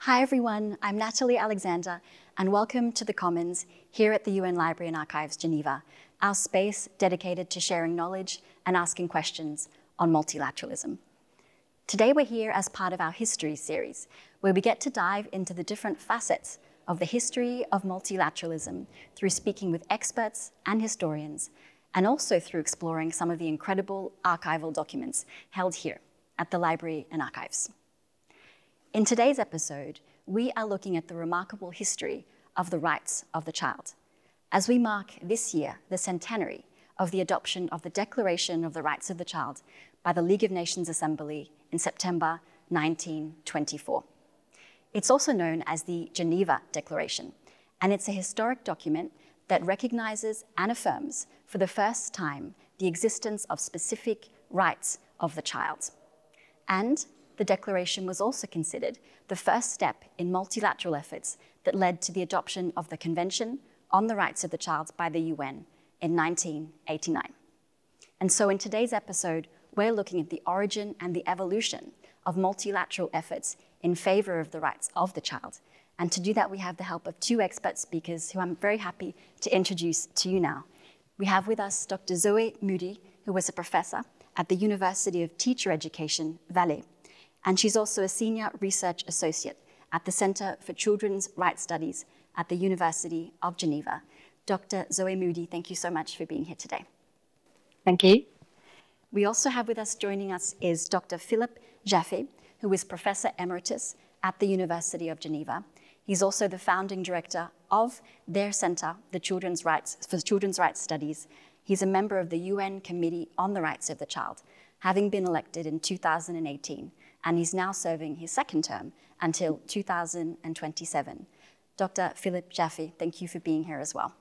Hi everyone, I'm Natalie Alexander and welcome to the Commons here at the UN Library and Archives Geneva, our space dedicated to sharing knowledge and asking questions on multilateralism. Today we're here as part of our Histories series, where we get to dive into the different facets of the history of multilateralism through speaking with experts and historians, and also through exploring some of the incredible archival documents held here at the Library and Archives. In today's episode, we are looking at the remarkable history of the rights of the child, as we mark this year the centenary of the adoption of the Declaration of the Rights of the Child by the League of Nations Assembly in September 1924. It's also known as the Geneva Declaration, and it's a historic document that recognizes and affirms for the first time the existence of specific rights of the child. And the declaration was also considered the first step in multilateral efforts that led to the adoption of the Convention on the Rights of the Child by the UN in 1989. And so in today's episode, we're looking at the origin and the evolution of multilateral efforts in favor of the rights of the child. And to do that, we have the help of two expert speakers who I'm very happy to introduce to you now. We have with us Dr. Zoe Moody, who was a professor at the University of Teacher Education, Valais. And she's also a senior research associate at the Center for Children's Rights Studies at the University of Geneva. Dr. Zoe Moody, thank you so much for being here today. Thank you. We also have with us, joining us is Dr. Philippe Jaffe, who is Professor Emeritus at the University of Geneva. He's also the founding director of their center, the Children's Rights Studies. He's a member of the UN Committee on the Rights of the Child, having been elected in 2018. And he's now serving his second term until 2027. Dr. Philippe Jaffe, thank you for being here as well.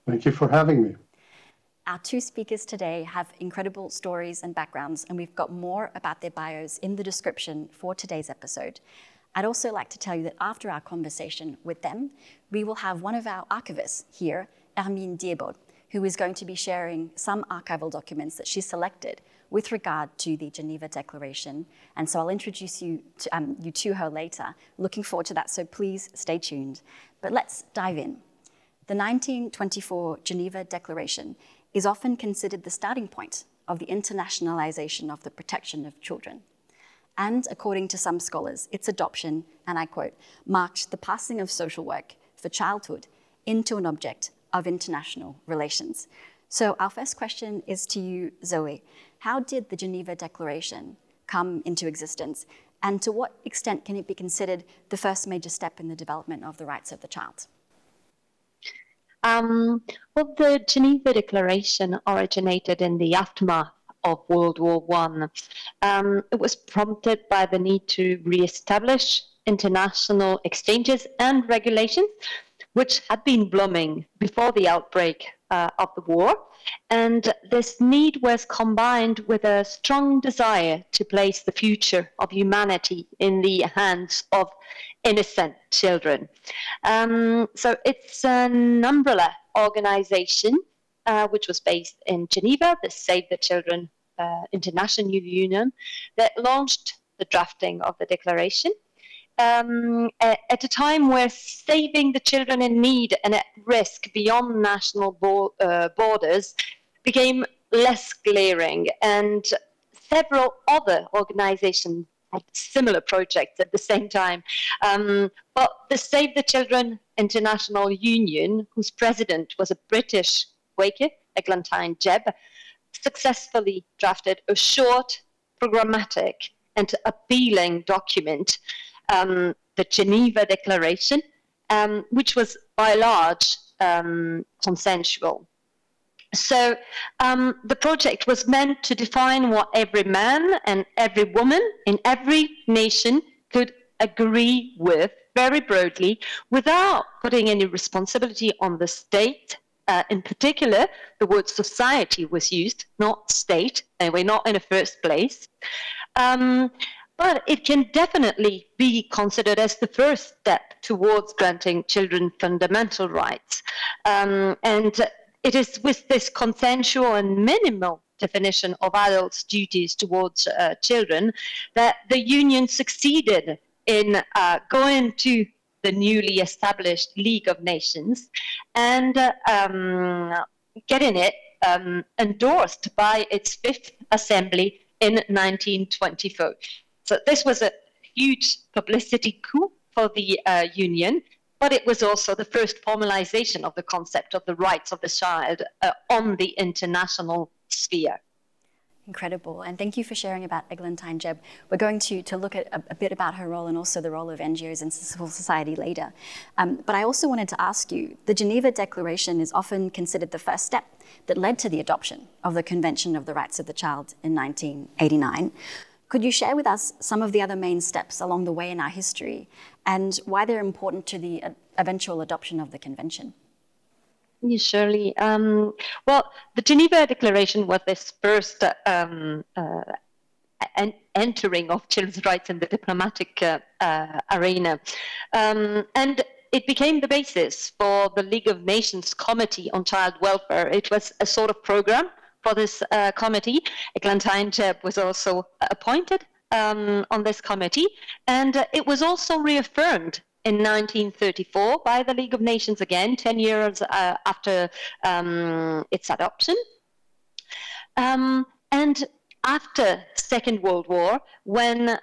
Thank you for having me. Our two speakers today have incredible stories and backgrounds, and we've got more about their bios in the description for today's episode. I'd also like to tell you that after our conversation with them, we will have one of our archivists here, Hermine Diebold, who is going to be sharing some archival documents that she selected with regard to the Geneva Declaration. And so I'll introduce you to her later. Looking forward to that, so please stay tuned. But let's dive in. The 1924 Geneva Declaration is often considered the starting point of the internationalization of the protection of children. And according to some scholars, its adoption, and I quote, marked the passing of social work for childhood into an object of international relations. So our first question is to you, Zoe. How did the Geneva Declaration come into existence? And to what extent can it be considered the first major step in the development of the rights of the child? Well, the Geneva Declaration originated in the aftermath of World War I. It was prompted by the need to re-establish international exchanges and regulations, which had been blooming before the outbreak of the war. And this need was combined with a strong desire to place the future of humanity in the hands of innocent children. So it's an umbrella organization which was based in Geneva, the Save the Children International Union, that launched the drafting of the declaration. At a time where saving the children in need and at risk beyond national borders became less glaring, and several other organizations had similar projects at the same time. But the Save the Children International Union, whose president was a British Quaker, Eglantine Jebb, successfully drafted a short, programmatic, and appealing document, the Geneva Declaration, which was by and large consensual. So the project was meant to define what every man and every woman in every nation could agree with very broadly, without putting any responsibility on the state. In particular, the word society was used, not state, anyway, not in the first place. But it can definitely be considered as the first step towards granting children fundamental rights. And it is with this consensual and minimal definition of adults' duties towards children that the Union succeeded in going to the newly established League of Nations and getting it endorsed by its fifth assembly in 1924. So this was a huge publicity coup for the Union, but it was also the first formalization of the concept of the rights of the child on the international sphere. Incredible. And thank you for sharing about Eglantine Jebb. We're going to look at a bit about her role and also the role of NGOs and civil society later. But I also wanted to ask you, the Geneva Declaration is often considered the first step that led to the adoption of the Convention of the Rights of the Child in 1989. Could you share with us some of the other main steps along the way in our history and why they're important to the eventual adoption of the Convention? Yeah, surely. Well, the Geneva Declaration was this first entering of children's rights in the diplomatic arena. And it became the basis for the League of Nations Committee on Child Welfare. It was a sort of program for this committee. Eglantine Jebb was also appointed on this committee, and it was also reaffirmed in 1934 by the League of Nations again, 10 years after its adoption. And after Second World War, when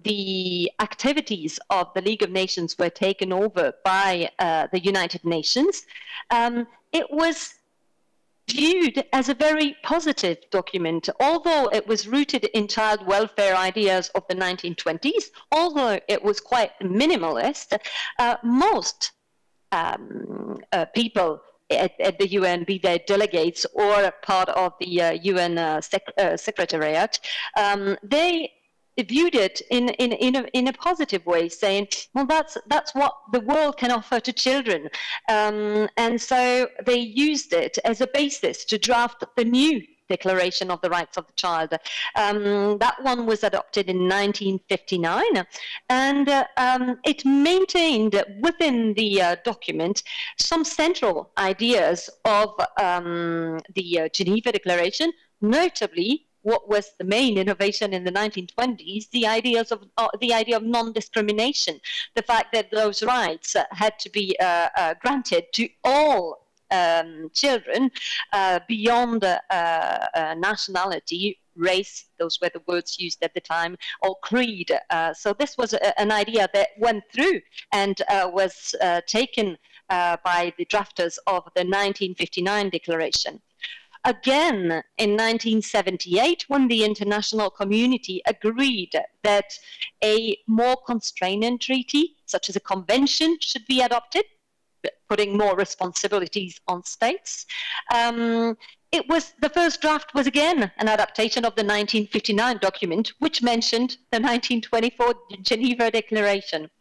the activities of the League of Nations were taken over by the United Nations, it was viewed as a very positive document, although it was rooted in child welfare ideas of the 1920s, although it was quite minimalist. Most people at the UN, be they delegates or part of the UN Secretariat, they viewed it in a positive way, saying, well, that's what the world can offer to children. And so they used it as a basis to draft the new Declaration of the Rights of the Child. That one was adopted in 1959, and it maintained within the document some central ideas of the Geneva Declaration, notably what was the main innovation in the 1920s, the idea of non-discrimination, the fact that those rights had to be granted to all children beyond nationality, race, those were the words used at the time, or creed. So this was an idea that went through and was taken by the drafters of the 1959 Declaration. Again, in 1978, when the international community agreed that a more constraining treaty, such as a convention, should be adopted, putting more responsibilities on states, it was the first draft was again an adaptation of the 1959 document, which mentioned the 1924 Geneva Declaration.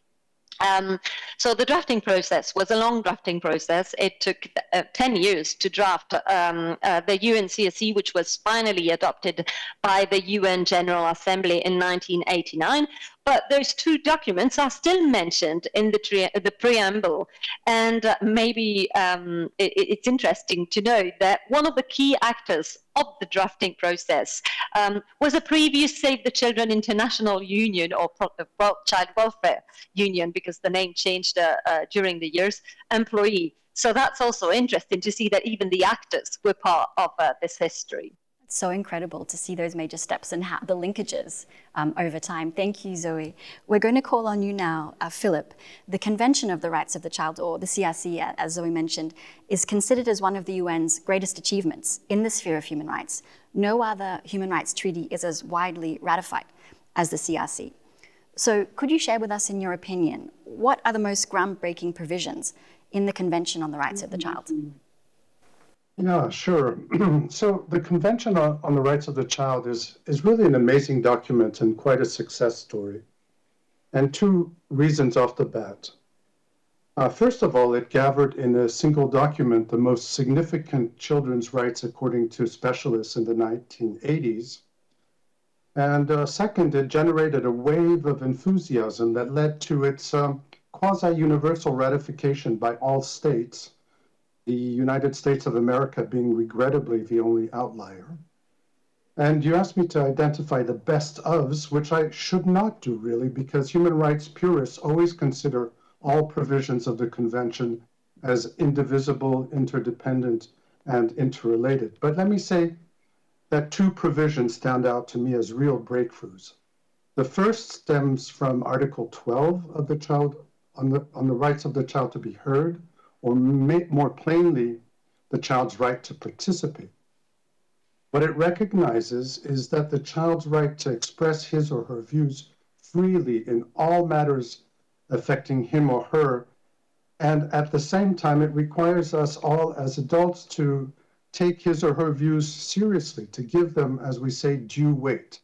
So the drafting process was a long drafting process. It took 10 years to draft the UNCSC, which was finally adopted by the UN General Assembly in 1989. But those two documents are still mentioned in the preamble. And maybe it's interesting to know that one of the key actors of the drafting process was a previous Save the Children International Union, or Child Welfare Union, because the name changed during the years, employee. So that's also interesting to see that even the actors were part of this history. It's so incredible to see those major steps and how the linkages over time. Thank you, Zoe. We're going to call on you now, Philip. The Convention of the Rights of the Child, or the CRC, as Zoe mentioned, is considered as one of the UN's greatest achievements in the sphere of human rights. No other human rights treaty is as widely ratified as the CRC. So could you share with us, in your opinion, what are the most groundbreaking provisions in the Convention on the Rights of the Child? Yeah, sure. So the Convention on the Rights of the Child is really an amazing document and quite a success story. And two reasons off the bat. First of all, it gathered in a single document the most significant children's rights according to specialists in the 1980s. And second, it generated a wave of enthusiasm that led to its quasi-universal ratification by all states, the United States of America being regrettably the only outlier. And you asked me to identify the best ofs, which I should not do really, because human rights purists always consider all provisions of the convention as indivisible, interdependent, and interrelated. But let me say that two provisions stand out to me as real breakthroughs. The first stems from Article 12 of the child on the rights of the child to be heard, or more plainly, the child's right to participate. What it recognizes is that the child's right to express his or her views freely in all matters affecting him or her, and at the same time, it requires us all as adults to take his or her views seriously, to give them, as we say, due weight.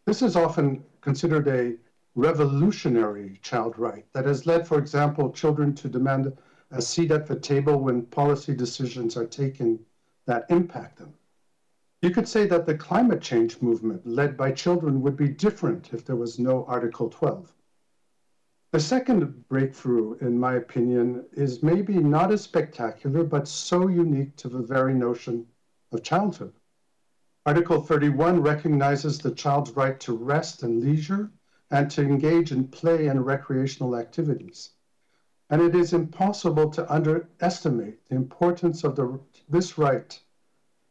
This is often considered a revolutionary child right that has led, for example, children to demand a seat at the table when policy decisions are taken that impact them. You could say that the climate change movement led by children would be different if there was no Article 12. The second breakthrough, in my opinion, is maybe not as spectacular, but so unique to the very notion of childhood. Article 31 recognizes the child's right to rest and leisure and to engage in play and recreational activities. And it is impossible to underestimate the importance of this right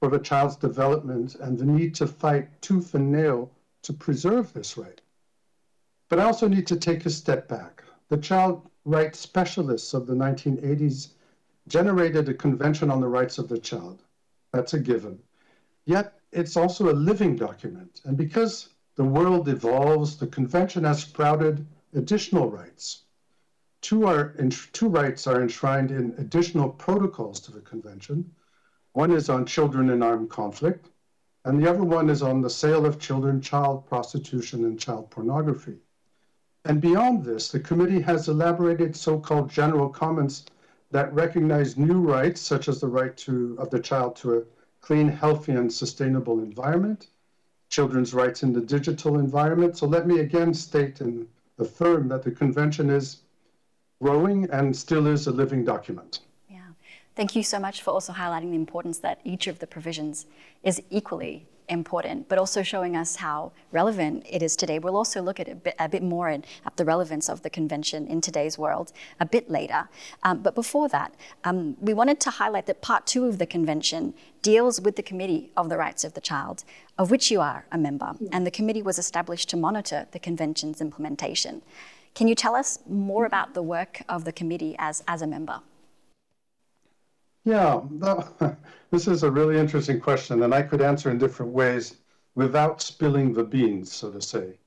for the child's development and the need to fight tooth and nail to preserve this right. But I also need to take a step back. The child rights specialists of the 1980s generated a convention on the rights of the child. That's a given. Yet it's also a living document. And because the world evolves, the convention has sprouted additional rights. Two rights are enshrined in additional protocols to the convention. One is on children in armed conflict, and the other one is on the sale of children, child prostitution, and child pornography. And beyond this, the committee has elaborated so-called general comments that recognize new rights, such as the right of the child to a clean, healthy, and sustainable environment, children's rights in the digital environment. So let me again state and affirm that the convention is growing and still is a living document. Yeah, thank you so much for also highlighting the importance that each of the provisions is equally important, but also showing us how relevant it is today. We'll also look at it a bit more at the relevance of the convention in today's world a bit later. But before that, we wanted to highlight that part 2 of the convention deals with the Committee of the Rights of the Child, of which you are a member, and the committee was established to monitor the convention's implementation. Can you tell us more about the work of the committee as a member? Yeah, this is a really interesting question, and I could answer in different ways without spilling the beans, so to say.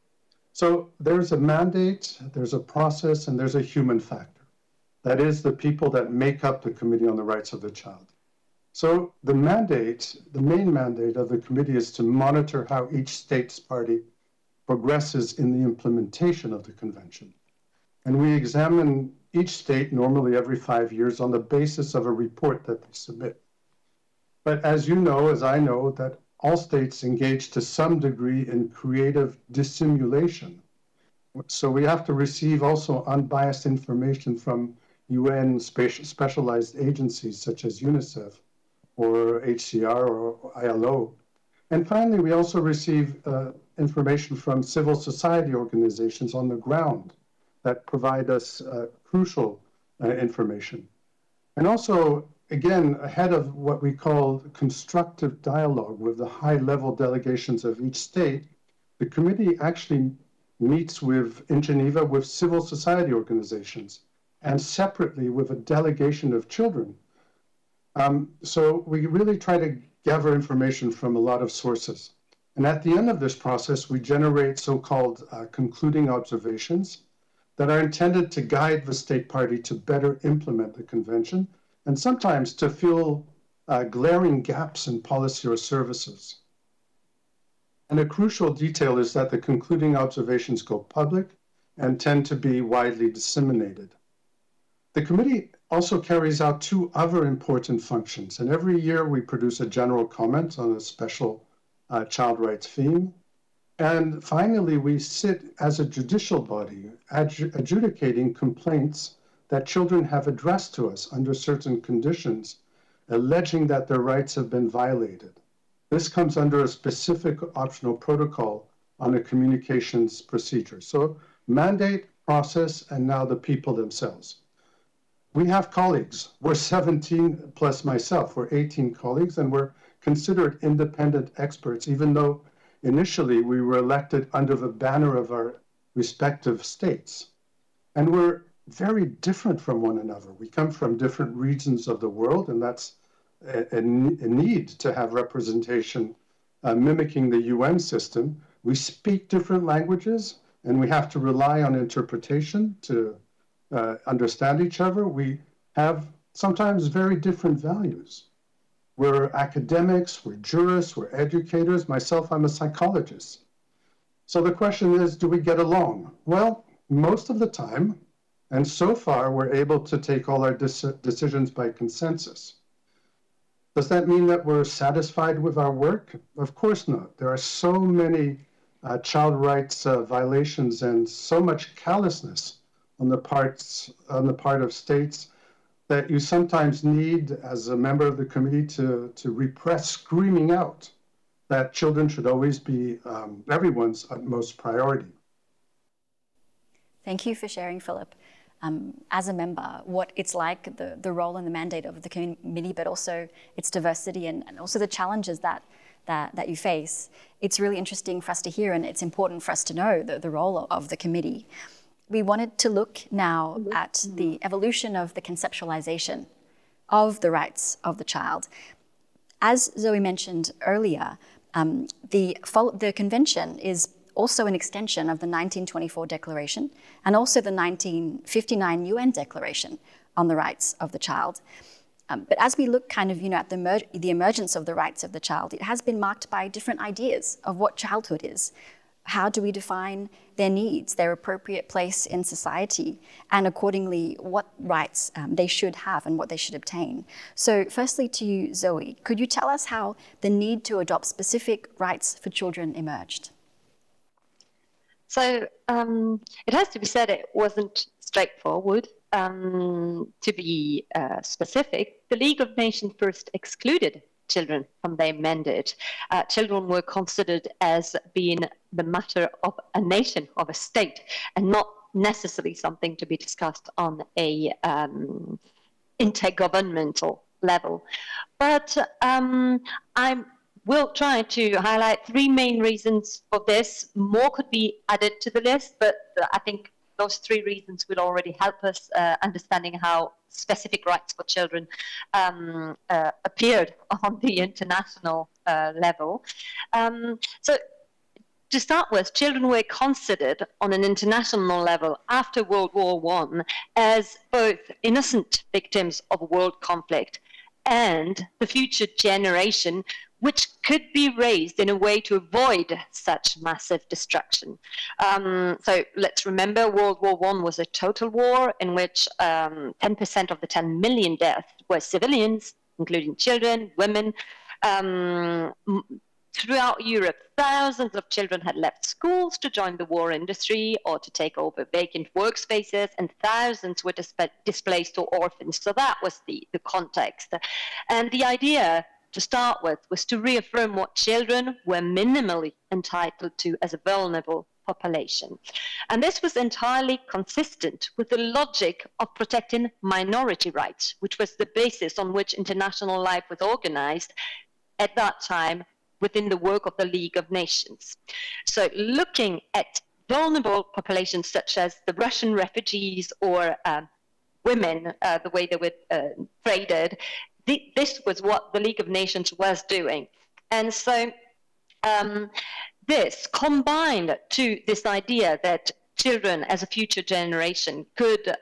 So there's a mandate, there's a process, and there's a human factor. That is the people that make up the Committee on the Rights of the Child. So the mandate, the main mandate of the committee is to monitor how each state's party progresses in the implementation of the convention. And we examine each state normally every 5 years on the basis of a report that they submit. But as you know, as I know, that all states engage to some degree in creative dissimulation. So we have to receive also unbiased information from UN specialized agencies such as UNICEF or HCR or ILO. And finally, we also receive information from civil society organizations on the ground that provide us crucial information. And also, again, ahead of what we call constructive dialogue with the high-level delegations of each state, the committee actually meets in Geneva with civil society organizations and separately with a delegation of children. So we really try to gather information from a lot of sources. And at the end of this process, we generate so-called concluding observations that are intended to guide the state party to better implement the convention and sometimes to fill glaring gaps in policy or services. And a crucial detail is that the concluding observations go public and tend to be widely disseminated. The committee also carries out 2 other important functions, and every year we produce a general comment on a special child rights theme. And finally, we sit as a judicial body adjudicating complaints that children have addressed to us under certain conditions, alleging that their rights have been violated. This comes under a specific optional protocol on a communications procedure. So mandate, process, and now the people themselves. We have colleagues. We're 17 plus myself. We're 18 colleagues, and we're considered independent experts, even though initially we were elected under the banner of our respective states. And we're very different from one another. We come from different regions of the world, and that's a need to have representation mimicking the UN system. We speak different languages, and we have to rely on interpretation to understand each other. We have sometimes very different values. We're academics, we're jurists, we're educators. Myself, I'm a psychologist. So the question is, do we get along? Well, most of the time, and so far, we're able to take all our decisions by consensus. Does that mean that we're satisfied with our work? Of course not. There are so many child rights violations and so much callousness on the part of states that you sometimes need, as a member of the committee, to repress screaming out that children should always be everyone's utmost priority. Thank you for sharing, Philip. As a member, what it's like, the role and the mandate of the committee, but also its diversity and also the challenges that you face. It's really interesting for us to hear, and it's important for us to know the role of the committee. We wanted to look now at the evolution of the conceptualization of the rights of the child. As Zoe mentioned earlier, the convention is also an extension of the 1924 Declaration and also the 1959 UN Declaration on the Rights of the Child. But as we look kind of, at the emergence of the rights of the child, it has been marked by different ideas of what childhood is. How do we define their needs, their appropriate place in society, and accordingly what rights they should have and what they should obtain? So firstly to you, Zoe, could you tell us how the need to adopt specific rights for children emerged? So it has to be said it wasn't straightforward. To be specific, the League of Nations first excluded children from their mandate. Children were considered as being the matter of a nation, of a state, and not necessarily something to be discussed on a intergovernmental level. But I will try to highlight three main reasons for this. More could be added to the list, but I think those three reasons will already help us understanding how specific rights for children appeared on the international level. So to start with, children were considered on an international level after World War I as both innocent victims of world conflict and the future generation which could be raised in a way to avoid such massive destruction. So let's remember World War I was a total war in which 10% of the 10 million deaths were civilians, including children, women. Throughout Europe, thousands of children had left schools to join the war industry or to take over vacant workspaces, and thousands were displaced to orphans. So that was the context. And the idea to start with was to reaffirm what children were minimally entitled to as a vulnerable population. And this was entirely consistent with the logic of protecting minority rights, which was the basis on which international life was organized at that time within the work of the League of Nations. So looking at vulnerable populations such as the Russian refugees or women, the way they were traded, this was what the League of Nations was doing. And so this combined to this idea that children as a future generation could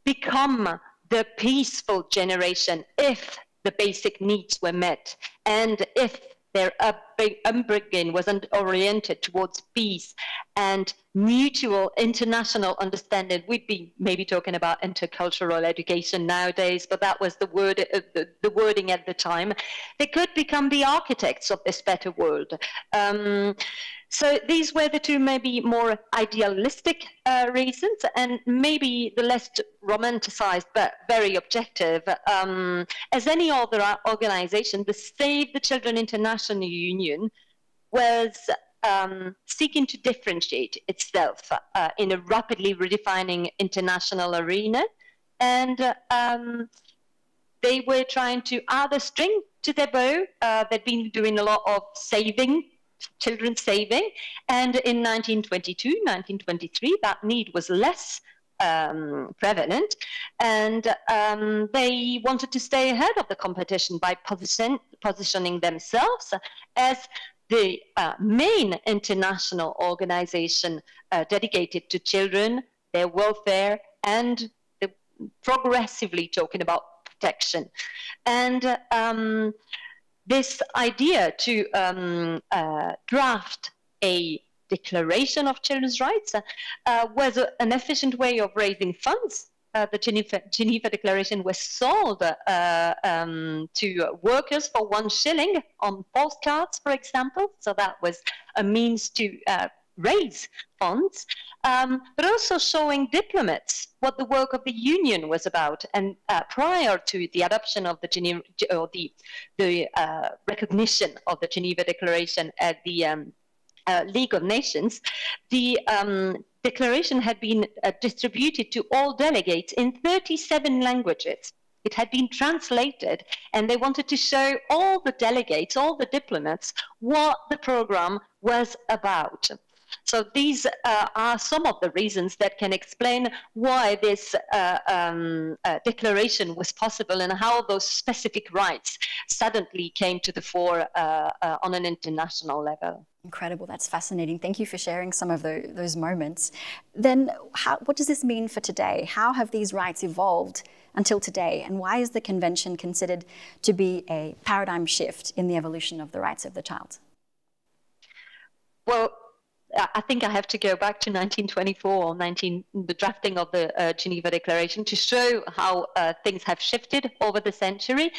become the peaceful generation if the basic needs were met and if their upbringing was oriented towards peace and mutual international understanding. We'd be maybe talking about intercultural education nowadays, but that was the wording at the time. They could become the architects of this better world. So these were the two maybe more idealistic reasons, and maybe the less romanticized but very objective. As any other organization, the Save the Children International Union was seeking to differentiate itself in a rapidly redefining international arena, and they were trying to add a string to their bow. They'd been doing a lot of children saving, and in 1922, 1923, that need was less prevalent, and they wanted to stay ahead of the competition by positioning themselves as the main international organization dedicated to children, their welfare, and progressively talking about protection. And this idea to draft a declaration of children's rights was an efficient way of raising funds. The Geneva Declaration was sold to workers for 1 shilling on postcards, for example. So that was a means to raise funds, but also showing diplomats what the work of the Union was about. And prior to the adoption of the Geneva, or the recognition of the Geneva Declaration at the League of Nations, the declaration had been distributed to all delegates in 37 languages. It had been translated, and they wanted to show all the delegates, all the diplomats, what the program was about. So these are some of the reasons that can explain why this declaration was possible and how those specific rights suddenly came to the fore on an international level. Incredible. That's fascinating. Thank you for sharing some of those moments. Then what does this mean for today? How have these rights evolved until today? And why is the convention considered to be a paradigm shift in the evolution of the rights of the child? Well, I think I have to go back to 1924 or the drafting of the Geneva Declaration to show how things have shifted over the century.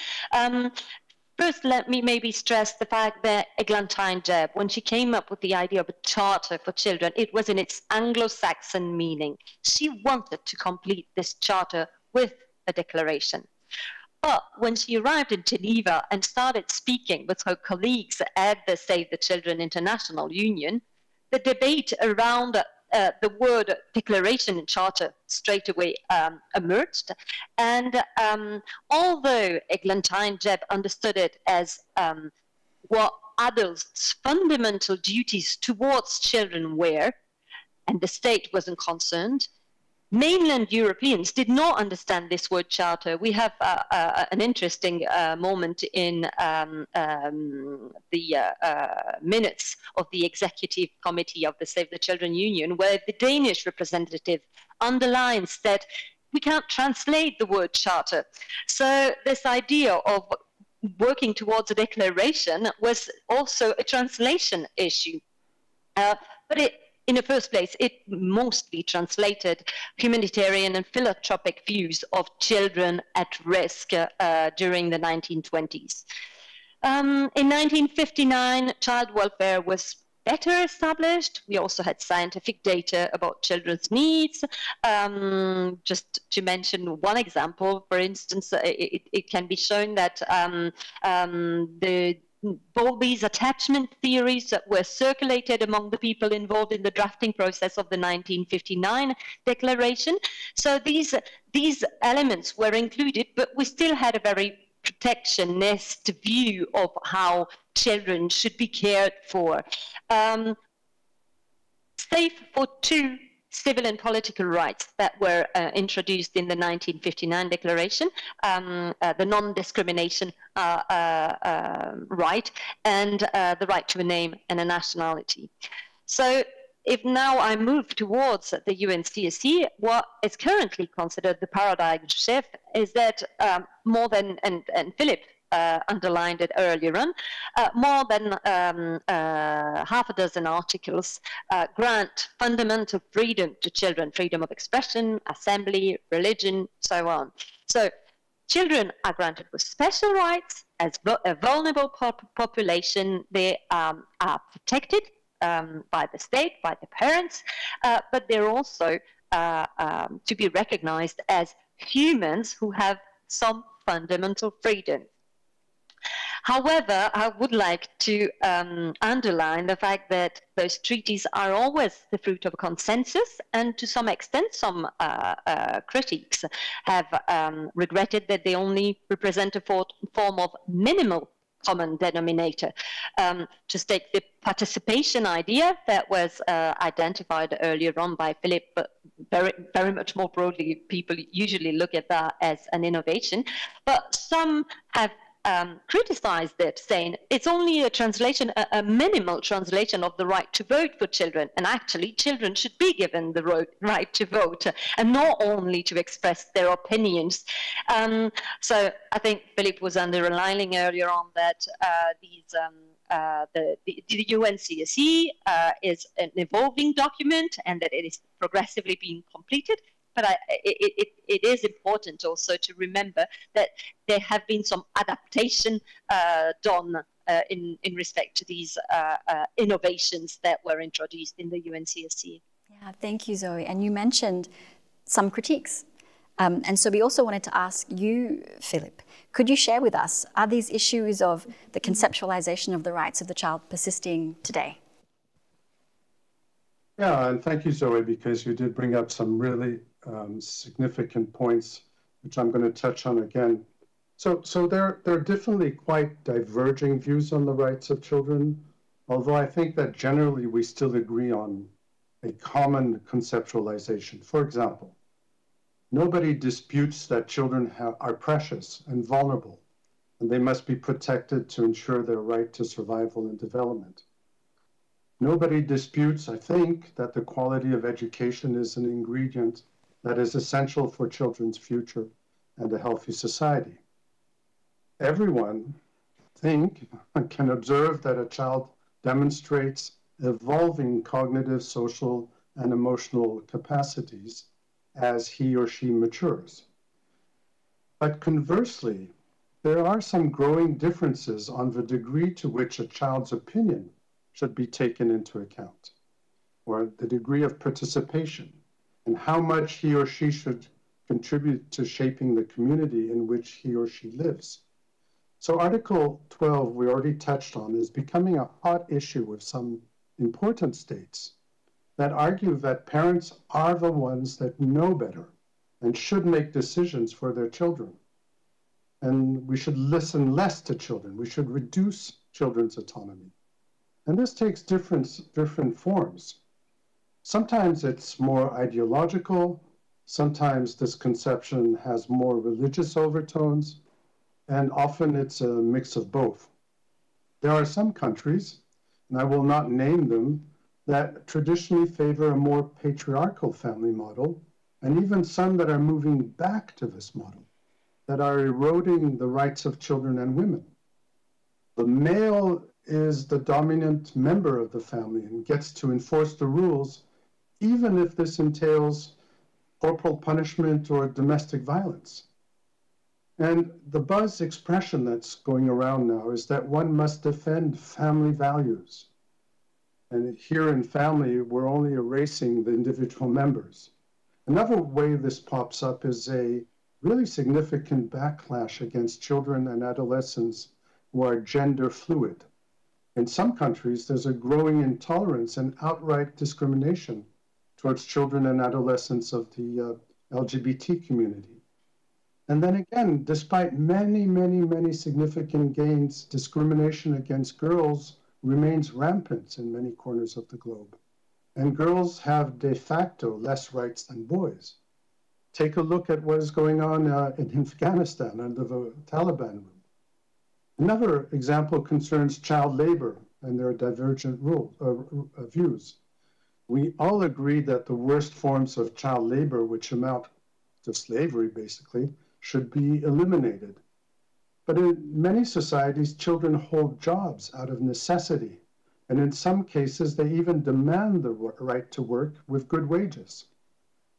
First, let me maybe stress the fact that Eglantine Jebb, when she came up with the idea of a charter for children, it was in its Anglo-Saxon meaning. She wanted to complete this charter with a declaration. But when she arrived in Geneva and started speaking with her colleagues at the Save the Children International Union, the debate around the word declaration and charter straight away emerged. And although Eglantine Jebb understood it as what adults' fundamental duties towards children were, and the state wasn't concerned, mainland Europeans did not understand this word charter. We have an interesting moment in the minutes of the Executive Committee of the Save the Children Union, where the Danish representative underlines that we can't translate the word charter. So this idea of working towards a declaration was also a translation issue. But in the first place, it mostly translated humanitarian and philanthropic views of children at risk during the 1920s. In 1959, child welfare was better established. We also had scientific data about children's needs. Just to mention one example, for instance, it can be shown that the Bowlby's attachment theories that were circulated among the people involved in the drafting process of the 1959 declaration. So these elements were included, but we still had a very protectionist view of how children should be cared for. Save for two civil and political rights that were introduced in the 1959 declaration, the non-discrimination right and the right to a name and a nationality. So if now I move towards the UNCSC, what is currently considered the paradigm shift is that more than, and Philip underlined it earlier on, more than half a dozen articles grant fundamental freedom to children, freedom of expression, assembly, religion, so on. So children are granted with special rights as a vulnerable population. They are protected by the state, by the parents, but they're also to be recognized as humans who have some fundamental freedom. However, I would like to underline the fact that those treaties are always the fruit of a consensus, and to some extent, some critics have regretted that they only represent a form of minimal common denominator. Just take the participation idea that was identified earlier on by Philip, but very much more broadly, people usually look at that as an innovation. But some have criticized it, saying it's only a translation, a minimal translation of the right to vote for children. And actually, children should be given the right to vote, and not only to express their opinions. So I think Philip was underlining earlier on that the UNCSE is an evolving document, and that it is progressively being completed. But it is important also to remember that there have been some adaptation done in respect to these innovations that were introduced in the UNCSE. Yeah, thank you, Zoe. And you mentioned some critiques. And so we also wanted to ask you, Philip, could you share with us, are these issues of the conceptualization of the rights of the child persisting today? Yeah, and thank you, Zoe, because you did bring up some really significant points, which I'm going to touch on again. So there are definitely quite diverging views on the rights of children, although I think that generally we still agree on a common conceptualization. For example, nobody disputes that children are precious and vulnerable, and they must be protected to ensure their right to survival and development. Nobody disputes, I think, that the quality of education is an ingredient that is essential for children's future and a healthy society. Everyone, I think, can observe that a child demonstrates evolving cognitive, social, and emotional capacities as he or she matures. But conversely, there are some growing differences on the degree to which a child's opinion should be taken into account, or the degree of participation, and how much he or she should contribute to shaping the community in which he or she lives. So Article 12, we already touched on, is becoming a hot issue with some important states that argue that parents are the ones that know better and should make decisions for their children. And we should listen less to children. We should reduce children's autonomy. And this takes different forms. Sometimes it's more ideological. Sometimes this conception has more religious overtones. And often it's a mix of both. There are some countries, and I will not name them, that traditionally favor a more patriarchal family model, and even some that are moving back to this model, that are eroding the rights of children and women. The male is the dominant member of the family and gets to enforce the rules, even if this entails corporal punishment or domestic violence. And the buzz expression that's going around now is that one must defend family values. And here in family, we're only erasing the individual members. Another way this pops up is a really significant backlash against children and adolescents who are gender fluid. In some countries, there's a growing intolerance and outright discrimination towards children and adolescents of the LGBT community. And then again, despite many significant gains, discrimination against girls remains rampant in many corners of the globe. And girls have de facto less rights than boys. Take a look at what is going on in Afghanistan under the Taliban rule. Another example concerns child labor and their divergent views. We all agree that the worst forms of child labor, which amount to slavery basically, should be eliminated. But in many societies, children hold jobs out of necessity, and in some cases, they even demand the right to work with good wages.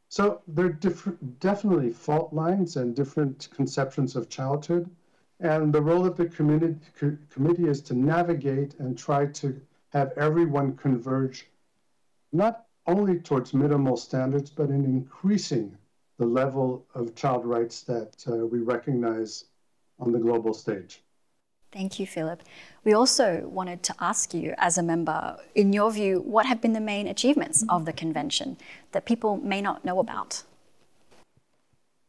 So there are definitely fault lines and different conceptions of childhood, and the role of the committee is to navigate and try to have everyone converge not only towards minimal standards, but in increasing the level of child rights that we recognize on the global stage. Thank you, Philip. We also wanted to ask you, as a member, in your view, what have been the main achievements of the Convention that people may not know about?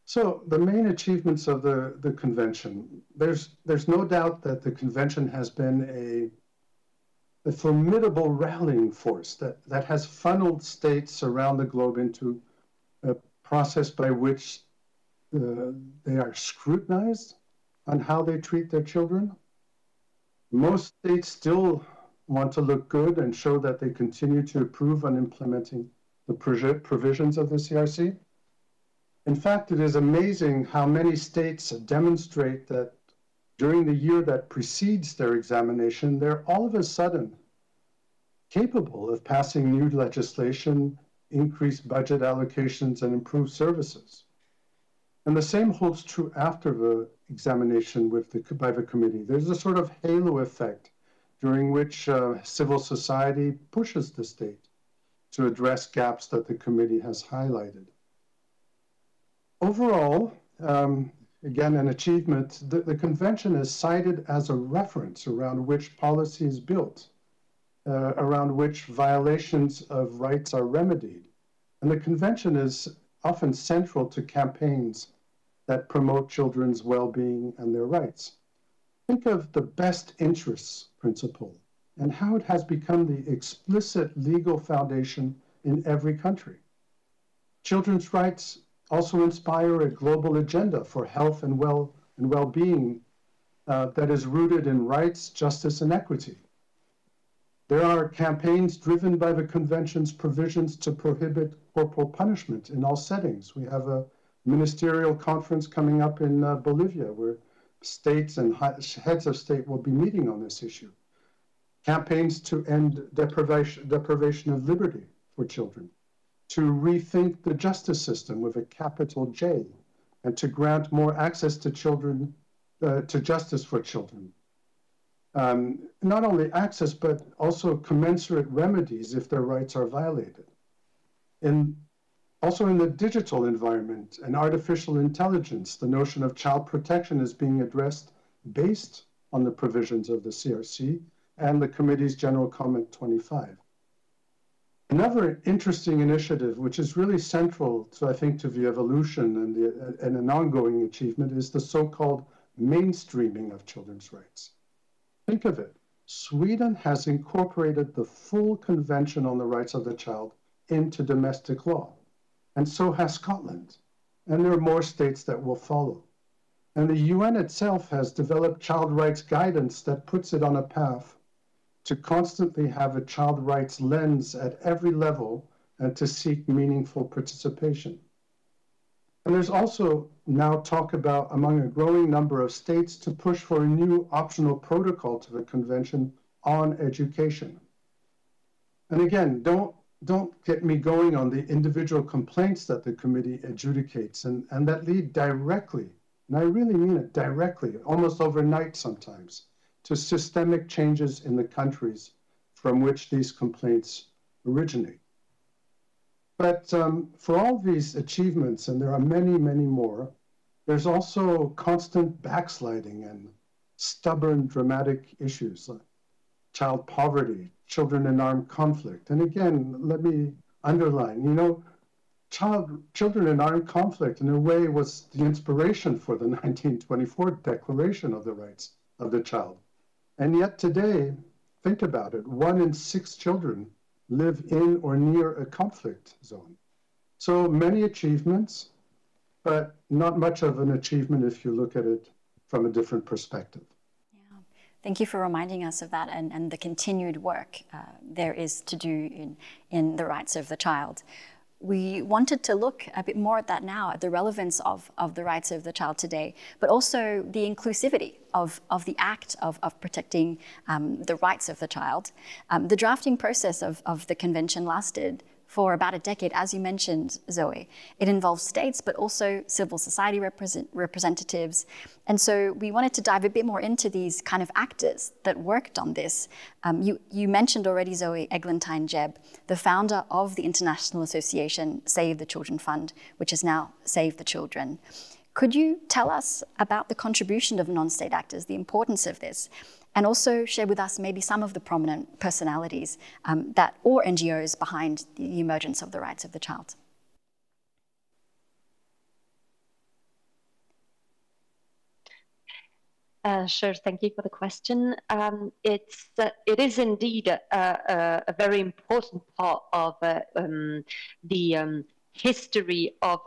So the main achievements of the Convention, there's no doubt that the Convention has been a formidable rallying force that has funneled states around the globe into a process by which they are scrutinized on how they treat their children. Most states still want to look good and show that they continue to improve on implementing the provisions of the CRC. In fact, it is amazing how many states demonstrate that during the year that precedes their examination, they're all of a sudden capable of passing new legislation, increased budget allocations, and improved services. And the same holds true after the examination by the committee. There's a sort of halo effect during which civil society pushes the state to address gaps that the committee has highlighted. Overall, again, an achievement, the Convention is cited as a reference around which policy is built, around which violations of rights are remedied. And the Convention is often central to campaigns that promote children's well-being and their rights. Think of the best interests principle and how it has become the explicit legal foundation in every country. Children's rights also inspire a global agenda for health and well-being that is rooted in rights, justice, and equity. There are campaigns driven by the Convention's provisions to prohibit corporal punishment in all settings. We have a ministerial conference coming up in Bolivia where states and heads of state will be meeting on this issue. Campaigns to end deprivation of liberty for children, to rethink the justice system with a capital J, and to grant more access to children, to justice for children. Not only access, but also commensurate remedies if their rights are violated. Also in the digital environment and artificial intelligence, the notion of child protection is being addressed based on the provisions of the CRC and the committee's General Comment 25. Another interesting initiative, which is really central to, I think, to the evolution and an ongoing achievement, is the so-called mainstreaming of children's rights. Think of it. Sweden has incorporated the full Convention on the Rights of the Child into domestic law, and so has Scotland. And there are more states that will follow. And the UN itself has developed child rights guidance that puts it on a path to constantly have a child rights lens at every level and to seek meaningful participation. And there's also now talk about, among a growing number of states, to push for a new optional protocol to the Convention on education. And again, don't get me going on the individual complaints that the committee adjudicates and that lead directly, and I really mean it directly, almost overnight sometimes, to systemic changes in the countries from which these complaints originate. But for all these achievements, and there are many, many more, there's also constant backsliding and stubborn, dramatic issues like child poverty, children in armed conflict. And again, let me underline, children in armed conflict in a way was the inspiration for the 1924 Declaration of the Rights of the Child. And yet today, think about it, 1 in 6 children live in or near a conflict zone. So many achievements, but not much of an achievement if you look at it from a different perspective. Yeah. Thank you for reminding us of that and the continued work there is to do in the rights of the child. We wanted to look a bit more at that now, at the relevance of the rights of the child today, but also the inclusivity of the act of protecting the rights of the child. The drafting process of the Convention lasted for about a decade, as you mentioned, Zoe. It involves states, but also civil society representatives. And so we wanted to dive a bit more into these kind of actors that worked on this. You mentioned already, Zoe, Eglantine Jebb, the founder of the international association Save the Children Fund, which is now Save the Children. Could you tell us about the contribution of non-state actors, the importance of this, and also share with us maybe some of the prominent personalities or NGOs behind the emergence of the rights of the child? Sure, thank you for the question. It is indeed a very important part of the history of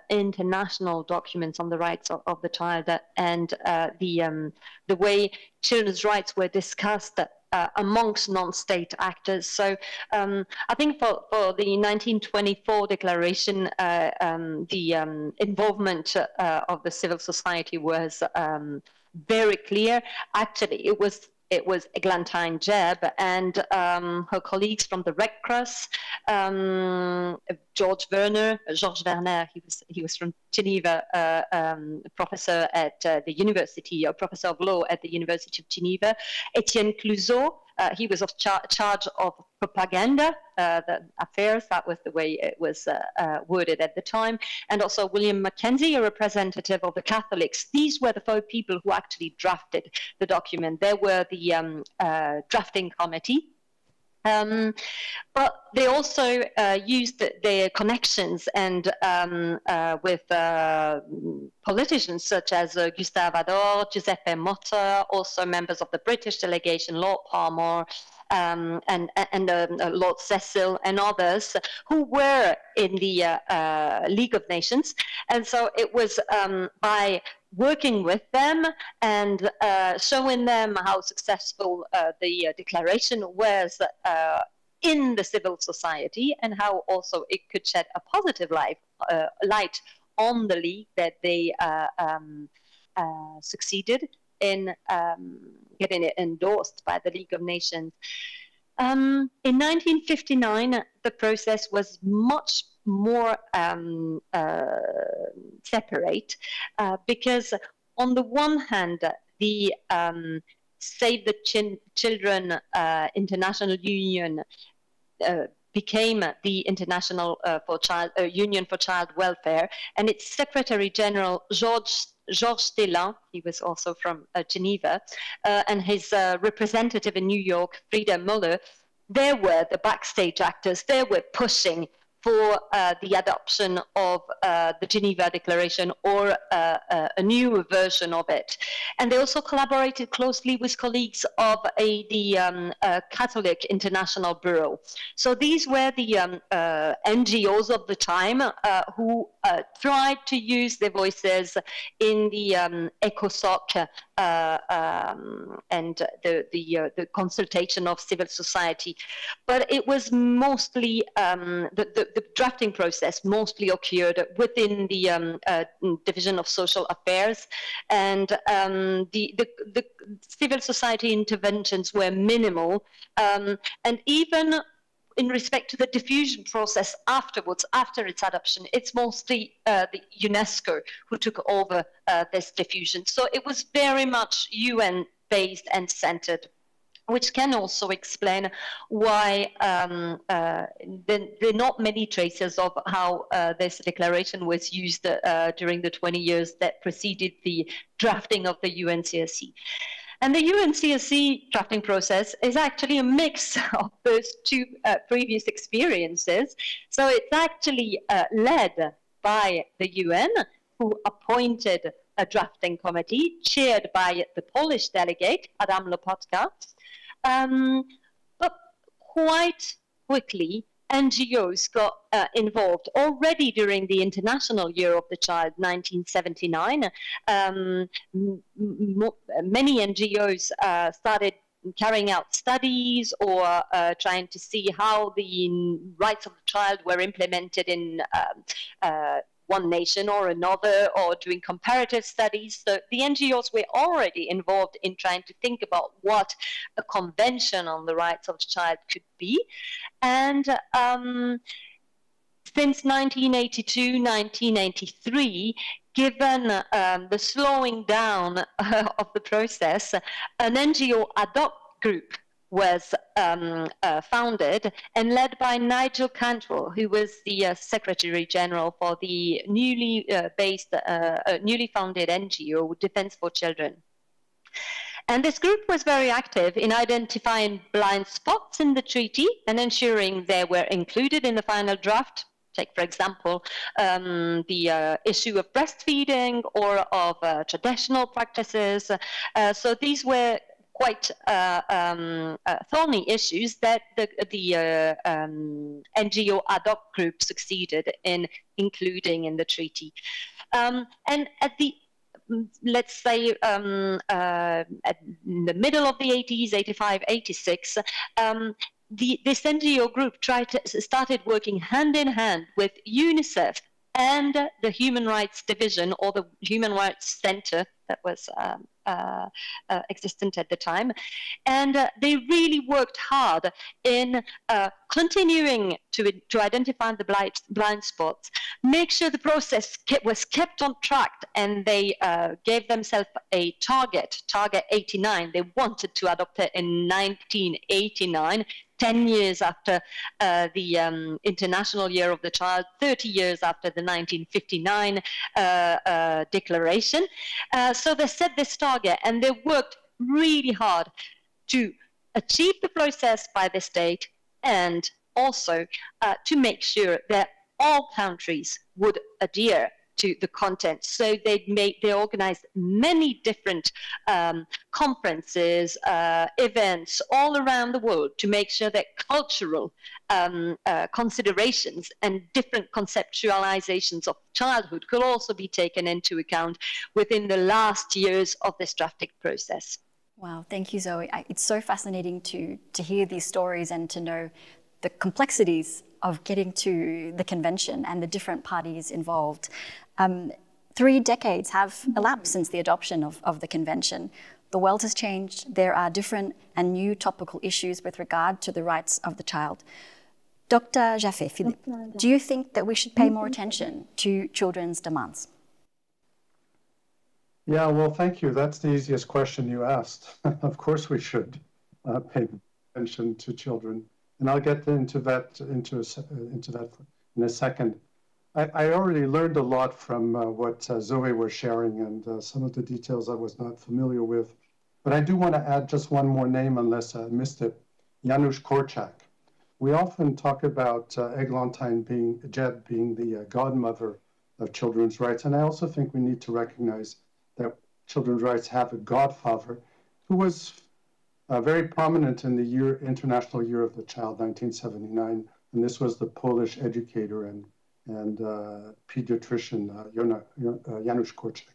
international documents on the rights of the child and the way children's rights were discussed amongst non-state actors. So I think for the 1924 declaration, the involvement of the civil society was very clear. Actually, it was Eglantine Jebb and her colleagues from the Red Cross, Georges Werner, he was from Geneva, professor at the university, a professor of law at the University of Geneva, Etienne Clouzot, he was of charge of propaganda, the affairs, that was the way it was worded at the time, and also William Mackenzie, a representative of the Catholics. These were the 4 people who actually drafted the document. They were the drafting committee. But they also used their connections and with politicians such as Gustave Ador, Giuseppe Motta, also members of the British delegation, Lord Palmer, and Lord Cecil and others who were in the League of Nations. And so it was by working with them and showing them how successful the declaration was in the civil society and how also it could shed a positive light on the League that they succeeded in getting it endorsed by the League of Nations. In 1959, the process was much more separate because on the one hand, the Save the Children International Union became the International Union for Child Welfare, and its Secretary General Georges Télin, he was also from Geneva, and his representative in New York, Frieda Muller, they were the backstage actors. They were pushing for the adoption of the Geneva Declaration or a new version of it. And they also collaborated closely with colleagues of the Catholic International Bureau. So these were the NGOs of the time who tried to use their voices in the ECOSOC and the consultation of civil society. But it was mostly the drafting process mostly occurred within the Division of Social Affairs, and the civil society interventions were minimal, and even in respect to the diffusion process afterwards, after its adoption, it's mostly the UNESCO who took over this diffusion. So it was very much UN-based and centered, which can also explain why there are not many traces of how this declaration was used during the 20 years that preceded the drafting of the UNCSC. And the UNCSC drafting process is actually a mix of those 2 previous experiences. So it's actually led by the UN, who appointed a drafting committee chaired by the Polish delegate, Adam Lopatka. But quite quickly, NGOs got involved. Already during the International Year of the Child, 1979, many NGOs started carrying out studies or trying to see how the rights of the child were implemented in one nation or another, or doing comparative studies. So the NGOs were already involved in trying to think about what a convention on the rights of the child could be. And since 1982, 1983, given the slowing down of the process, an NGO ad hoc group was founded and led by Nigel Cantwell, who was the Secretary General for the newly founded NGO Defence for Children. And this group was very active in identifying blind spots in the treaty and ensuring they were included in the final draft. Take, for example, the issue of breastfeeding or of traditional practices. So these were quite thorny issues that the NGO ad hoc group succeeded in including in the treaty. And at the let's say at the middle of the 80s, 85, 86, this NGO group started working hand in hand with UNICEF and the Human Rights Division, or the Human Rights Center that was existent at the time. And they really worked hard in continuing to identify the blind spots, make sure the process was kept on track, and they gave themselves a target 89. They wanted to adopt it in 1989, 10 years after the International Year of the Child, 30 years after the 1959 declaration. So they set this target, and they worked really hard to achieve the process by this date, and also to make sure that all countries would adhere to the content. So they organized many different conferences, events all around the world to make sure that cultural considerations and different conceptualizations of childhood could also be taken into account within the last years of this drafting process. Wow, thank you, Zoe. It's so fascinating to hear these stories and to know the complexities of getting to the convention and the different parties involved. 3 decades have elapsed since the adoption of the convention. The world has changed. There are different and new topical issues with regard to the rights of the child. Dr. Jaffé, Philippe, do you think that we should pay more attention to children's demands? Yeah, well, thank you. That's the easiest question you asked. Of course we should pay attention to children. And I'll get into that in a second. I already learned a lot from what Zoe was sharing, and some of the details I was not familiar with. But I do want to add just one more name, unless I missed it, Janusz Korczak. We often talk about Eglantine Jebb being the godmother of children's rights, and I also think we need to recognize that children's rights have a godfather who was very prominent in the International Year of the Child, 1979, and this was the Polish educator and pediatrician Janusz Korczak.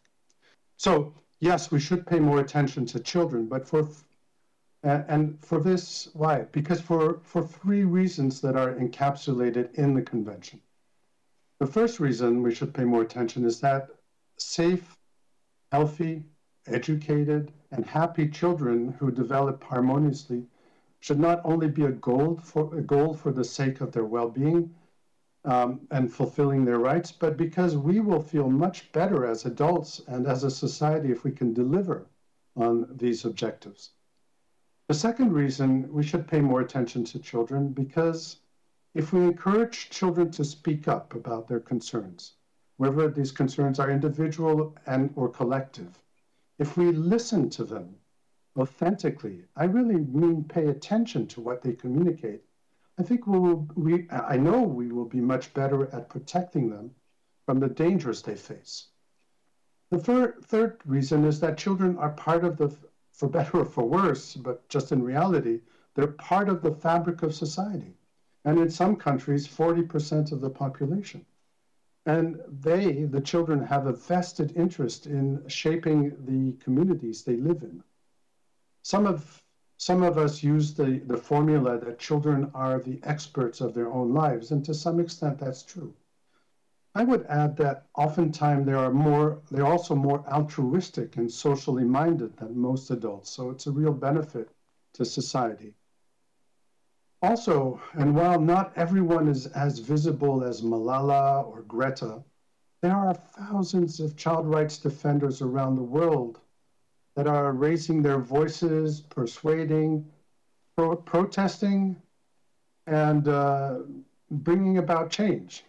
So yes, we should pay more attention to children, but for this, why? Because for 3 reasons that are encapsulated in the convention. The first reason we should pay more attention is that safe, healthy, educated, and happy children who develop harmoniously should not only be a goal for the sake of their well-being and fulfilling their rights, but because we will feel much better as adults and as a society if we can deliver on these objectives. The second reason we should pay more attention to children, because if we encourage children to speak up about their concerns, whether these concerns are individual or collective, if we listen to them authentically, I really mean pay attention to what they communicate, I think I know we will be much better at protecting them from the dangers they face. The third reason is that children are part of the, for better or for worse, but just in reality, they're part of the fabric of society. And in some countries, 40% of the population. And the children, have a vested interest in shaping the communities they live in. Some of us use the formula that children are the experts of their own lives, and to some extent that's true. I would add that oftentimes they're also more altruistic and socially minded than most adults, so it's a real benefit to society. Also, and while not everyone is as visible as Malala or Greta, there are thousands of child rights defenders around the world that are raising their voices, persuading, protesting, and bringing about change.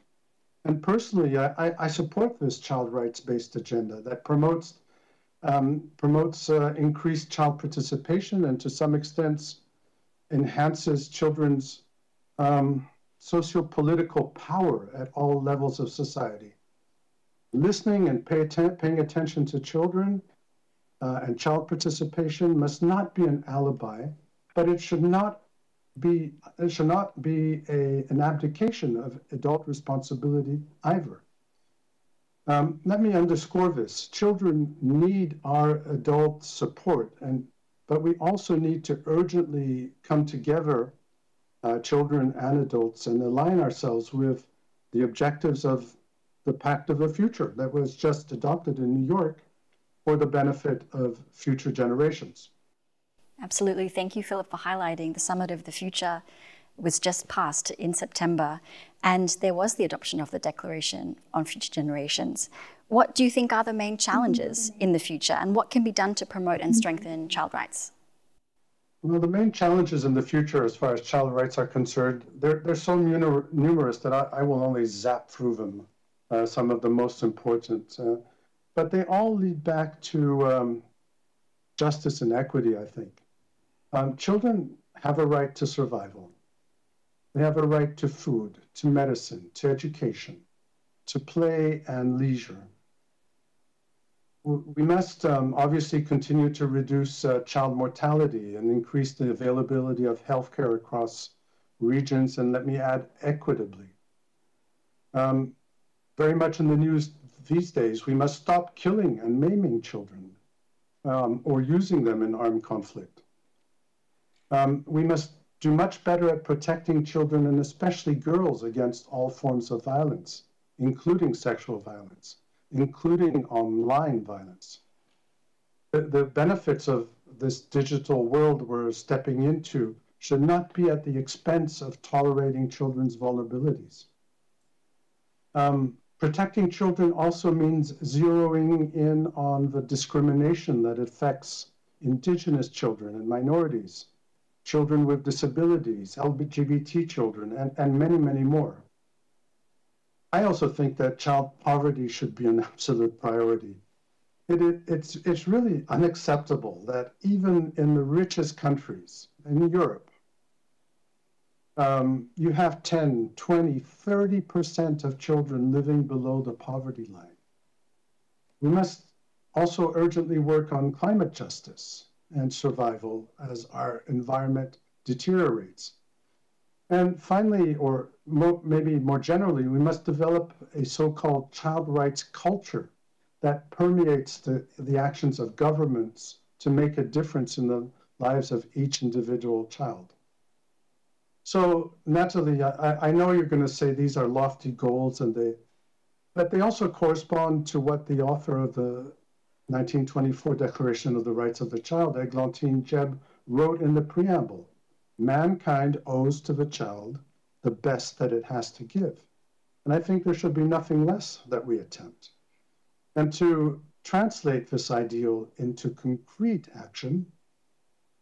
And personally, I support this child rights-based agenda that promotes increased child participation and to some extent enhances children's socio-political power at all levels of society. Listening and paying attention to children and child participation must not be an alibi, but it should not be an abdication of adult responsibility either. Let me underscore this. Children need our adult support, but we also need to urgently come together, children and adults, and align ourselves with the objectives of the Pact of the Future that was just adopted in New York for the benefit of future generations. Absolutely. Thank you, Philip, for highlighting the Summit of the Future was just passed in September, and there was the adoption of the Declaration on Future Generations. What do you think are the main challenges in the future, and what can be done to promote and strengthen child rights? Well, the main challenges in the future as far as child rights are concerned, they're so numerous that I will only zap through them, some of the most important. But they all lead back to justice and equity, I think. Children have a right to survival. They have a right to food, to medicine, to education, to play and leisure. We must obviously continue to reduce child mortality and increase the availability of healthcare across regions, and let me add, equitably. Very much in the news these days, we must stop killing and maiming children or using them in armed conflict. We must do much better at protecting children and especially girls against all forms of violence, including sexual violence, including online violence. The benefits of this digital world we're stepping into should not be at the expense of tolerating children's vulnerabilities. Protecting children also means zeroing in on the discrimination that affects Indigenous children and minorities, children with disabilities, LGBT children, and many, many more. I also think that child poverty should be an absolute priority. It's really unacceptable that even in the richest countries in Europe, you have 10, 20, 30% of children living below the poverty line. We must also urgently work on climate justice and survival as our environment deteriorates. And finally, or maybe more generally, we must develop a so-called child rights culture that permeates the actions of governments to make a difference in the lives of each individual child. So Natalie, I know you're going to say these are lofty goals, but they also correspond to what the author of the 1924 Declaration of the Rights of the Child, Eglantine Jebb, wrote in the preamble. Mankind owes to the child the best that it has to give. And I think there should be nothing less that we attempt. And to translate this ideal into concrete action,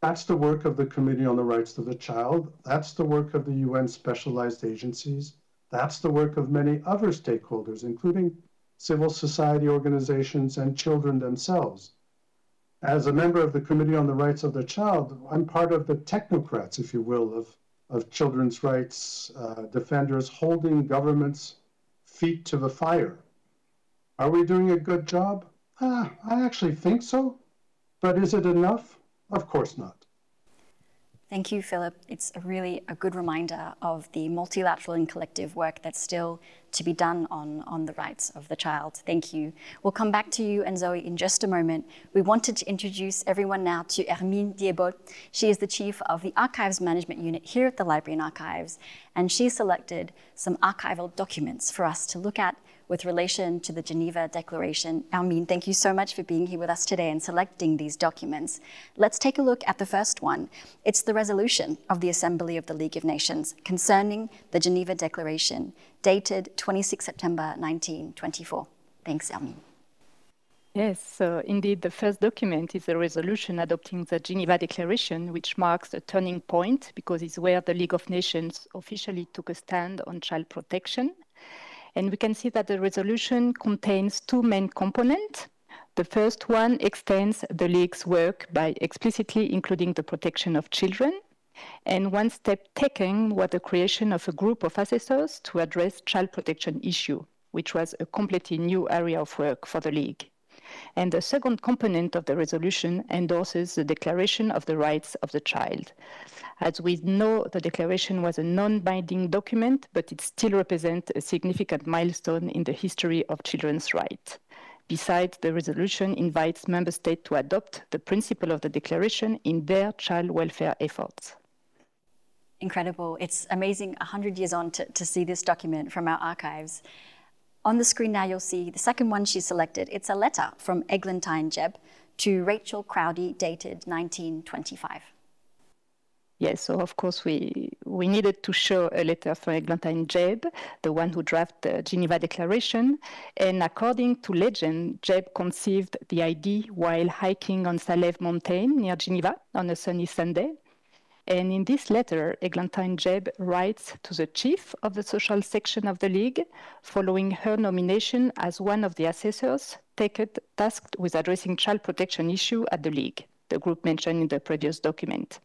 that's the work of the Committee on the Rights of the Child. That's the work of the UN specialized agencies. That's the work of many other stakeholders, including civil society organizations and children themselves. As a member of the Committee on the Rights of the Child, I'm part of the technocrats, if you will, of children's rights defenders holding governments' feet to the fire. Are we doing a good job? I actually think so. But is it enough? Of course not. Thank you, Philip. It's really a good reminder of the multilateral and collective work that's still to be done on the rights of the child. Thank you. We'll come back to you and Zoe in just a moment. We wanted to introduce everyone now to Hermine Diebot. She is the chief of the Archives Management Unit here at the Library and Archives, and she selected some archival documents for us to look at with relation to the Geneva Declaration. Armin, thank you so much for being here with us today and selecting these documents. Let's take a look at the first one. It's the resolution of the Assembly of the League of Nations concerning the Geneva Declaration, dated 26 September 1924. Thanks, Armin. Yes, so indeed, the first document is a resolution adopting the Geneva Declaration, which marks a turning point because it's where the League of Nations officially took a stand on child protection. And we can see that the resolution contains two main components. The first one extends the League's work by explicitly including the protection of children. And one step taken was the creation of a group of assessors to address child protection issue, which was a completely new area of work for the League. And the second component of the resolution endorses the Declaration of the Rights of the Child. As we know, the declaration was a non-binding document, but it still represents a significant milestone in the history of children's rights. Besides, the resolution invites member states to adopt the principle of the declaration in their child welfare efforts. Incredible. It's amazing 100 years on to see this document from our archives. On the screen now, you'll see the second one she selected. It's a letter from Eglantine Jebb to Rachel Crowdy, dated 1925. Yes, so of course we needed to show a letter from Eglantine Jebb, the one who drafted the Geneva Declaration. And according to legend, Jebb conceived the idea while hiking on Salève Mountain near Geneva on a sunny Sunday. And in this letter, Eglantine Jebb writes to the chief of the social section of the League, following her nomination as one of the assessors tasked with addressing child protection issue at the League, the group mentioned in the previous document.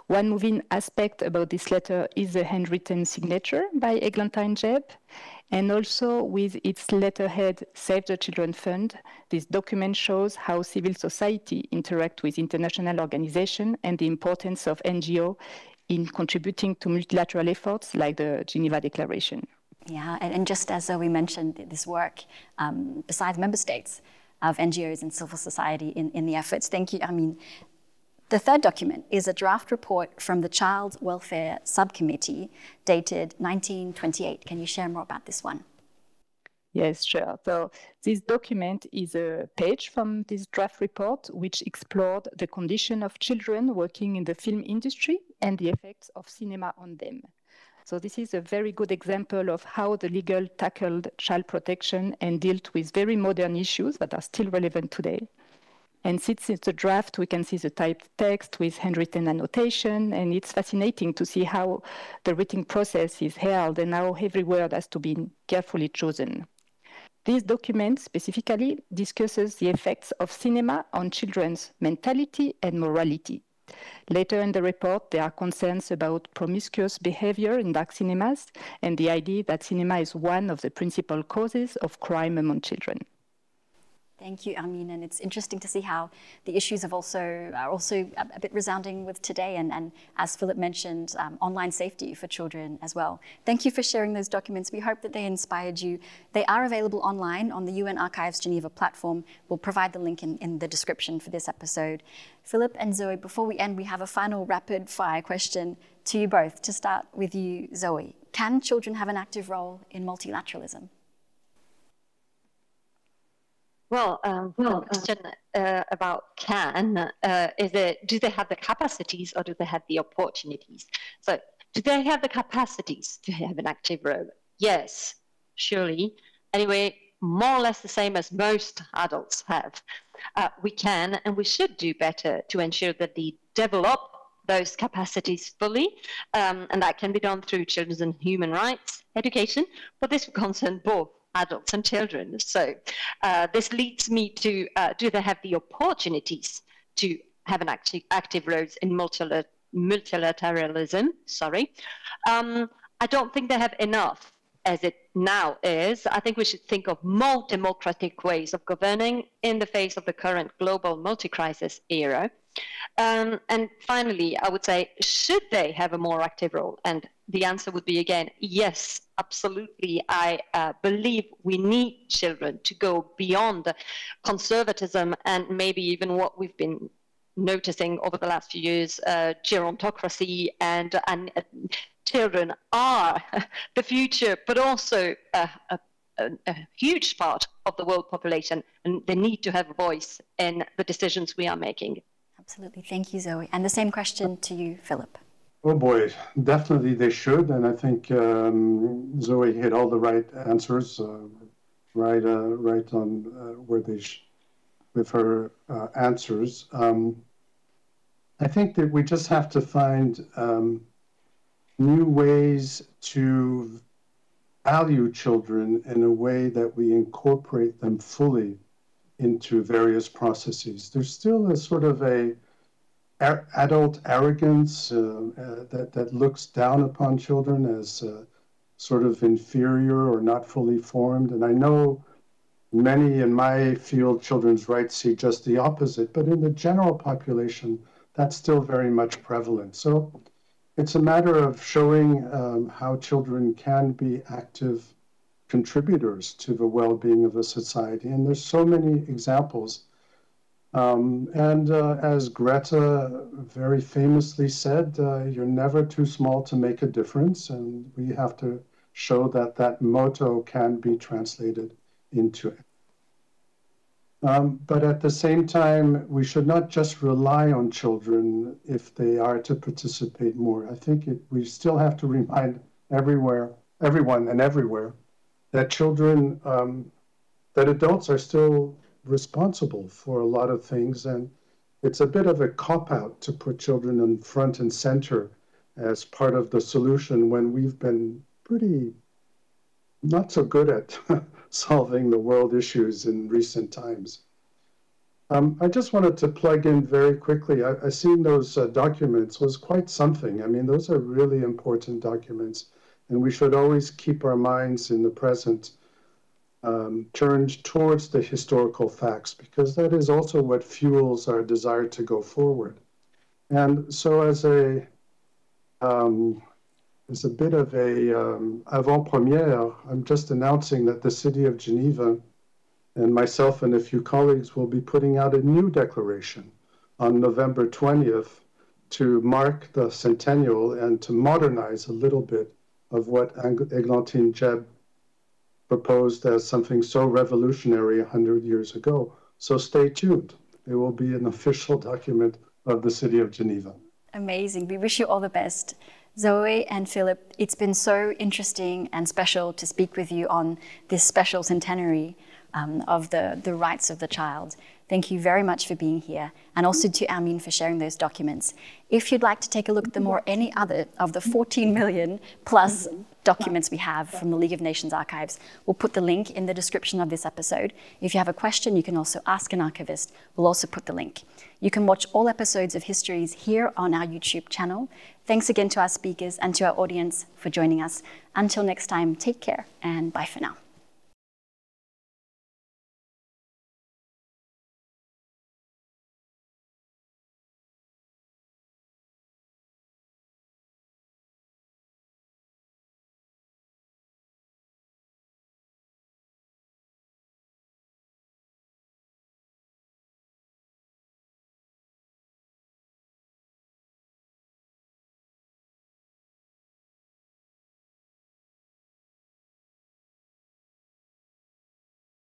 One moving aspect about this letter is the handwritten signature by Eglantine Jebb, and also with its letterhead Save the Children Fund. This document shows how civil society interact with international organizations and the importance of NGO in contributing to multilateral efforts like the Geneva Declaration. Yeah, and just as we mentioned, this work, besides member states, of NGOs and civil society in the efforts. Thank you, Armin. The third document is a draft report from the Child Welfare Subcommittee dated 1928. Can you share more about this one? Yes, sure. So this document is a page from this draft report which explored the condition of children working in the film industry and the effects of cinema on them. So this is a very good example of how the legal tackled child protection and dealt with very modern issues that are still relevant today. And since it's a draft, we can see the typed text with handwritten annotation, and it's fascinating to see how the writing process is held and how every word has to be carefully chosen. This document specifically discusses the effects of cinema on children's mentality and morality. Later in the report, there are concerns about promiscuous behavior in dark cinemas and the idea that cinema is one of the principal causes of crime among children. Thank you, Armin. And it's interesting to see how the issues are also a bit resounding with today. And as Philip mentioned, online safety for children as well. Thank you for sharing those documents. We hope that they inspired you. They are available online on the UN Archives Geneva platform. We'll provide the link in the description for this episode. Philip and Zoe, before we end, we have a final rapid fire question to you both. To start with you, Zoe, can children have an active role in multilateralism? Well, the question about can is it, do they have the capacities or do they have the opportunities? So do they have the capacities to have an active role? Yes, surely. Anyway, more or less the same as most adults have. We can and we should do better to ensure that they develop those capacities fully, and that can be done through children's and human rights education, but this will concern both adults and children. So this leads me to, do they have the opportunities to have an active role in multilateralism? I don't think they have enough as it now is. I think we should think of more democratic ways of governing in the face of the current global multi-crisis era. And finally, I would say, should they have a more active role? And the answer would be, again, yes, absolutely. I believe we need children to go beyond conservatism and maybe even what we've been noticing over the last few years, gerontocracy, and children are the future, but also a huge part of the world population, and they need to have a voice in the decisions we are making. Absolutely. Thank you, Zoe. And the same question to you, Philip. Oh boy, definitely they should. And I think Zoe hit all the right answers, right on where they with her answers. I think that we just have to find new ways to value children in a way that we incorporate them fully into various processes. There's still a sort of adult arrogance that looks down upon children as sort of inferior or not fully formed. And I know many in my field, children's rights, see just the opposite, but in the general population, that's still very much prevalent. So it's a matter of showing how children can be active contributors to the well-being of a society. And there's so many examples. As Greta very famously said, you're never too small to make a difference. And we have to show that that motto can be translated into it. But at the same time, we should not just rely on children if they are to participate more. I think we still have to remind everyone and everywhere that children, that adults are still responsible for a lot of things. And it's a bit of a cop-out to put children in front and center as part of the solution when we've been pretty not so good at solving the world issues in recent times. I just wanted to plug in very quickly. I seen those documents was quite something. I mean, those are really important documents, and we should always keep our minds in the present, turned towards the historical facts, because that is also what fuels our desire to go forward. And so as a bit of a avant-premiere, I'm just announcing that the city of Geneva and myself and a few colleagues will be putting out a new declaration on November 20th to mark the centennial and to modernize a little bit of what Églantine Jebb proposed as something so revolutionary 100 years ago. So stay tuned. There will be an official document of the city of Geneva. Amazing. We wish you all the best. Zoe and Philip, it's been so interesting and special to speak with you on this special centenary of the rights of the child. Thank you very much for being here, and also to Armin for sharing those documents. If you'd like to take a look at them or any other of the 14 million plus documents we have from the League of Nations archives, we'll put the link in the description of this episode. If you have a question, you can also ask an archivist. We'll also put the link. You can watch all episodes of Histories here on our YouTube channel. Thanks again to our speakers and to our audience for joining us. Until next time, take care and bye for now.